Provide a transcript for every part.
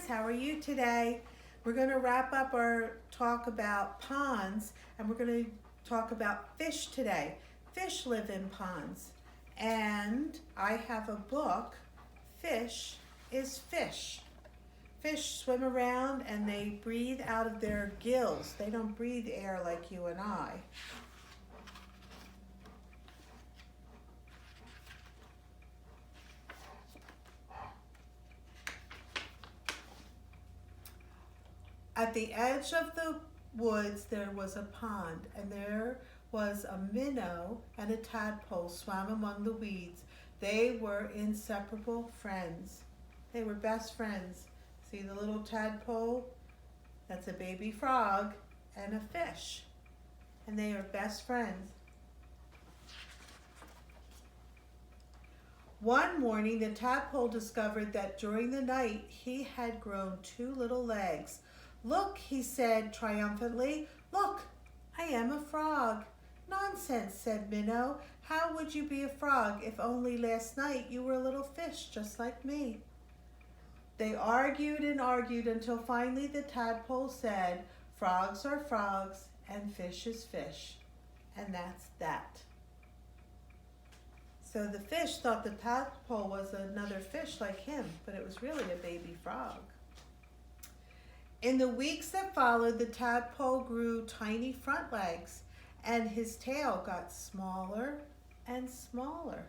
how are you today? We're going to wrap up our talk about ponds and we're going to talk about fish today. Fish live in ponds. And I have a book, Fish is Fish. Fish swim around and they breathe out of their gills. They don't breathe air like you and I. At the edge of the woods there was a pond, and there was a minnow and a tadpole swam among the weeds. They were inseparable friends. They were best friends. See the little tadpole? That's a baby frog and a fish. And they are best friends. One morning the tadpole discovered that during the night he had grown 2 little legs. "Look," he said triumphantly, "look, I am a frog." "Nonsense," said Minnow. "How would you be a frog if only last night you were a little fish just like me?" They argued and argued until finally the tadpole said, "Frogs are frogs and fish is fish." And that's that. So the fish thought the tadpole was another fish like him, but it was really a baby frog. In the weeks that followed, the tadpole grew tiny front legs, and his tail got smaller and smaller.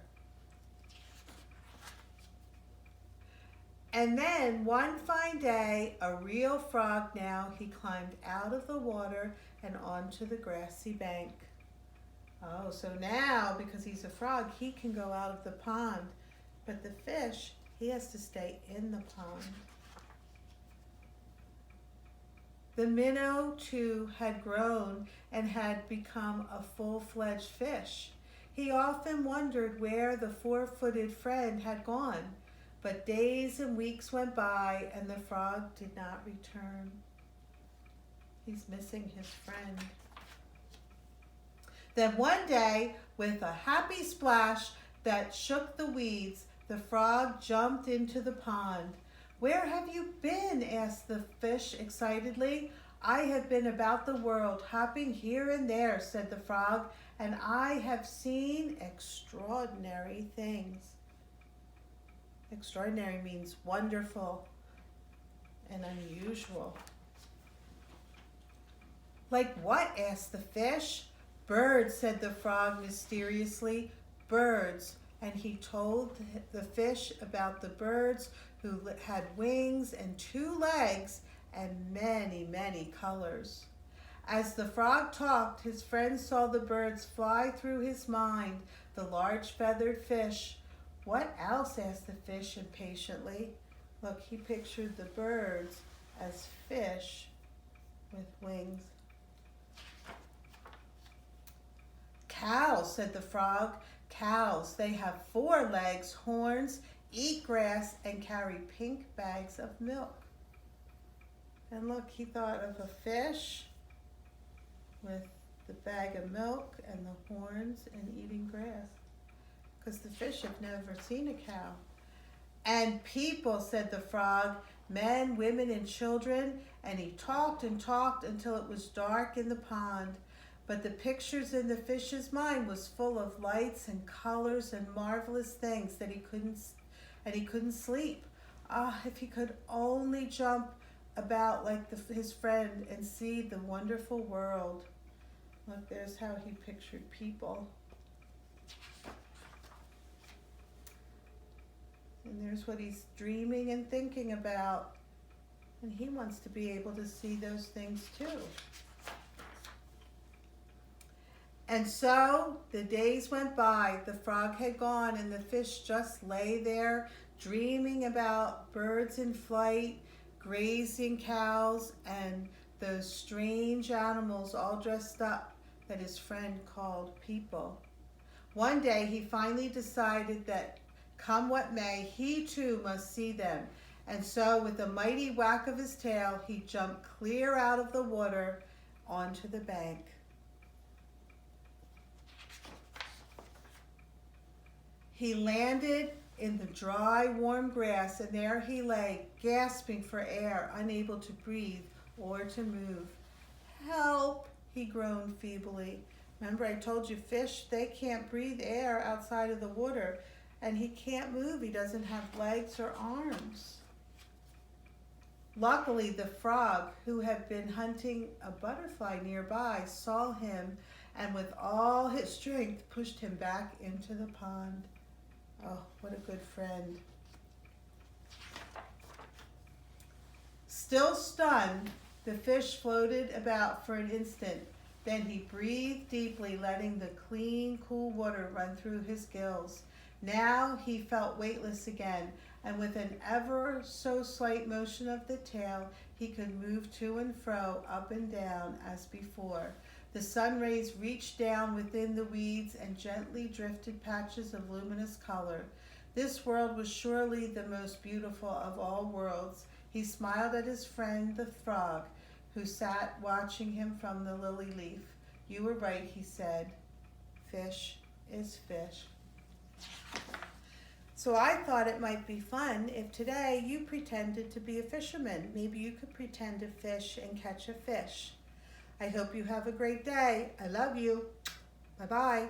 And then one fine day, a real frog now, he climbed out of the water and onto the grassy bank. Oh, so now, because he's a frog, he can go out of the pond, but the fish, he has to stay in the pond. The minnow, too, had grown and had become a full-fledged fish. He often wondered where the 4-footed friend had gone, but days and weeks went by and the frog did not return. He's missing his friend. Then one day, with a happy splash that shook the weeds, the frog jumped into the pond. "Where have you been?" asked the fish excitedly. "I have been about the world, hopping here and there," said the frog, "and I have seen extraordinary things." Extraordinary means wonderful and unusual. "Like what?" asked the fish. "Birds," said the frog mysteriously. "Birds." And he told the fish about the birds who had wings and 2 legs and many, many colors. As the frog talked, his friend saw the birds fly through his mind, the large feathered fish. "What else?" asked the fish impatiently. Look, he pictured the birds as fish with wings. "Cows," said the frog. "Cows, they have 4 legs, horns, eat grass, and carry pink bags of milk." And look, he thought of a fish with the bag of milk and the horns and eating grass, because the fish have never seen a cow. "And people," said the frog, "men, women, and children." And he talked and talked until it was dark in the pond. But the pictures in the fish's mind was full of lights and colors and marvelous things that he couldn't sleep. Ah, if he could only jump about like his friend and see the wonderful world. Look, there's how he pictured people. And there's what he's dreaming and thinking about. And he wants to be able to see those things too. And so the days went by. The frog had gone and the fish just lay there dreaming about birds in flight, grazing cows, and those strange animals all dressed up that his friend called people. One day he finally decided that come what may, he too must see them. And so with a mighty whack of his tail, he jumped clear out of the water onto the bank. He landed in the dry, warm grass, and there he lay, gasping for air, unable to breathe or to move. "Help," he groaned feebly. Remember, I told you fish, they can't breathe air outside of the water, and he can't move. He doesn't have legs or arms. Luckily, the frog, who had been hunting a butterfly nearby, saw him and with all his strength pushed him back into the pond. Oh, what a good friend. Still stunned, the fish floated about for an instant. Then he breathed deeply, letting the clean, cool water run through his gills. Now he felt weightless again, and with an ever so slight motion of the tail, he could move to and fro, up and down, as before. The sun rays reached down within the weeds and gently drifted patches of luminous color. This world was surely the most beautiful of all worlds. He smiled at his friend, the frog, who sat watching him from the lily leaf. "You were right," he said. "Fish is fish." So I thought it might be fun if today you pretended to be a fisherman. Maybe you could pretend to fish and catch a fish. I hope you have a great day. I love you. Bye-bye.